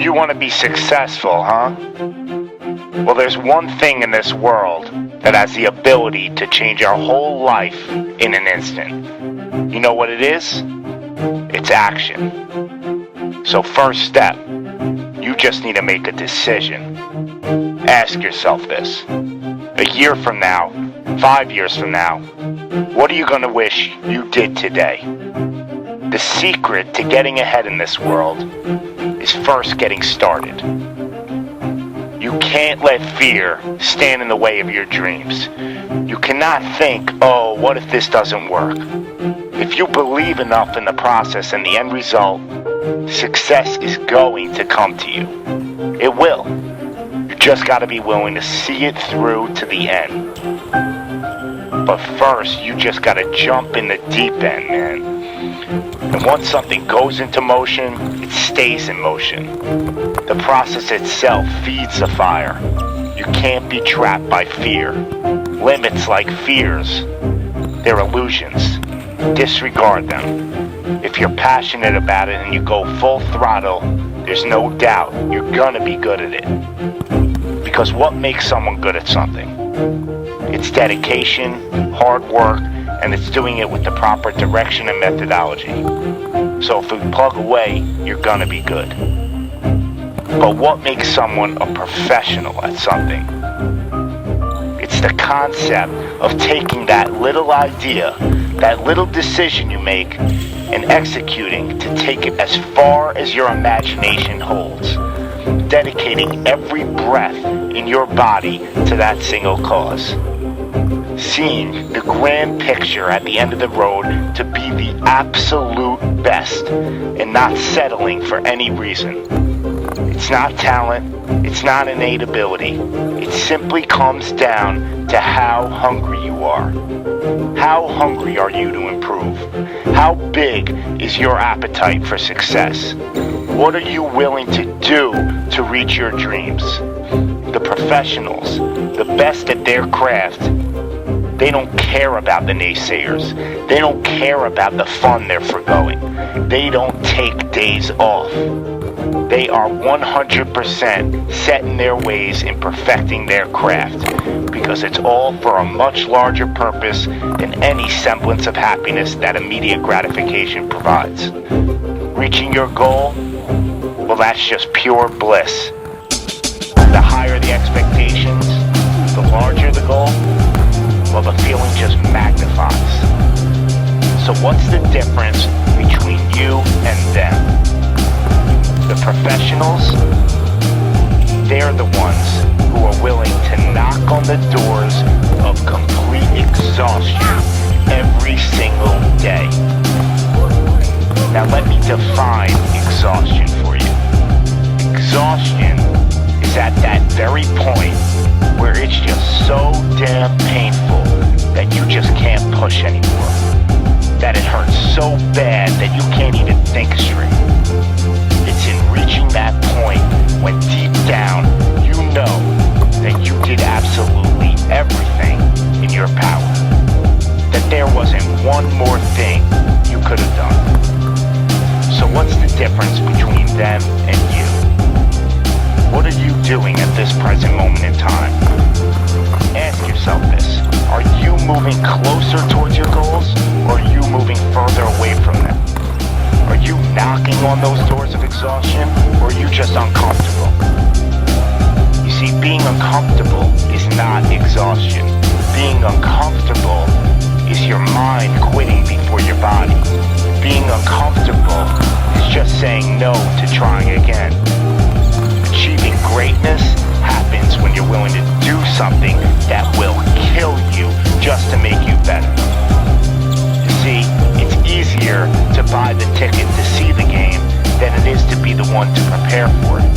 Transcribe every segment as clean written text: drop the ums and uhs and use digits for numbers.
you want to be successful, huh? Well, there's one thing in this world that has the ability to change our whole life in an instant. You know what it is? It's action. So first step, you just need to make a decision. Ask yourself this. A year from now, 5 years from now, what are you going to wish you did today? The secret to getting ahead in this world is first getting started. You can't let fear stand in the way of your dreams. You cannot think, oh, what if this doesn't work? If you believe enough in the process and the end result, success is going to come to you. It will. You just got to be willing to see it through to the end. But first, you just got to jump in the deep end, man. And once something goes into motion, it stays in motion. The process itself feeds the fire. You can't be trapped by fear. Limits like fears, they're illusions. Disregard them. If you're passionate about it and you go full throttle, there's no doubt you're gonna be good at it. Because what makes someone good at something? It's dedication, hard work, and it's doing it with the proper direction and methodology. So if you plug away, you're gonna be good. But what makes someone a professional at something? It's the concept of taking that little idea, that little decision you make, and executing to take it as far as your imagination holds. Dedicating every breath in your body to that single cause. Seeing the grand picture at the end of the road to be the absolute best and not settling for any reason. It's not talent, it's not innate ability. It simply comes down to how hungry you are. How hungry are you to improve? How big is your appetite for success? What are you willing to do to reach your dreams? The professionals, the best at their craft, they don't care about the naysayers. They don't care about the fun they're forgoing. They don't take days off. They are 100% set in their ways in perfecting their craft because it's all for a much larger purpose than any semblance of happiness that immediate gratification provides. Reaching your goal, well, that's just pure bliss. The higher the expectations, the larger the goal, well, the feeling just magnifies. So what's the difference between you and them? The professionals, they're the ones who are willing to knock on the doors of complete exhaustion every single day. Now let me define exhaustion for you. Exhaustion is at that very point where it's just so damn painful that you just can't push anymore. That it hurts so bad that you can't even think straight. It's in reaching that point when deep down you know that you did absolutely everything in your power. That there wasn't one more thing you could have done. So what's the difference between them and you? What are you doing at this present moment in time? Ask yourself this. Are you moving closer towards your goals, or are you moving further away from them? Are you knocking on those doors of exhaustion, or are you just uncomfortable? You see, being uncomfortable is not exhaustion. Being uncomfortable is your mind quitting before your body. Being uncomfortable is just saying no to trying again. Achieving greatness happens when you're willing to do something that will kill you just to make you better. You see, it's easier to buy the ticket to see the game than it is to be the one to prepare for it.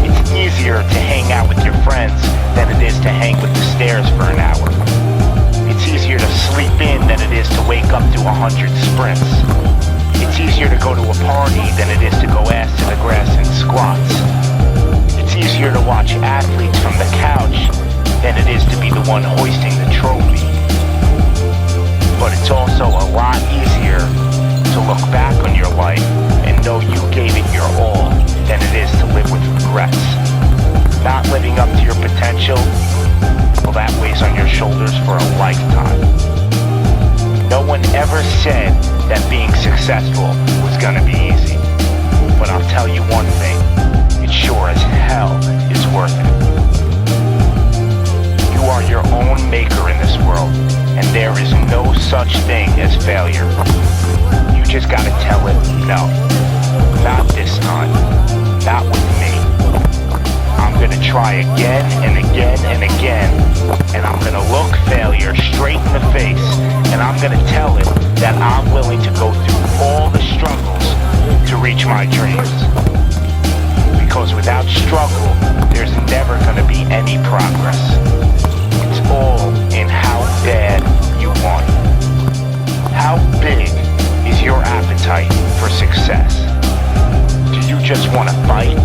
It's easier to hang out with your friends than it is to hang with the stairs for an hour. It's easier to sleep in than it is to wake up to 100 sprints. It's easier to go to a party than it is to go ass to the grass and squats. It's easier to watch athletes from the couch than it is to be the one hoisting the trophy. But it's also a lot easier to look back on your life and know you gave it your all than it is to live with regrets. Not living up to your potential, well, that weighs on your shoulders for a lifetime. No one ever said that being successful was gonna be easy. But I'll tell you one thing, it sure as hell is worth it. You are your own maker in this world, and there is no such thing as failure. You just gotta tell it, no, not this time, not with me. I'm gonna try again and again and again, and I'm gonna look failure straight in the face, and I'm gonna tell it that I'm willing to go through all the struggles to reach my dreams. Because without struggle, there's never gonna be any progress. It's all in how bad you want it. How big is your appetite for success? Do you just want to fight,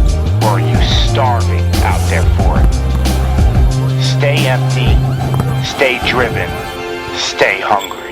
or are you starving out there for it? Stay empty, stay driven, stay hungry.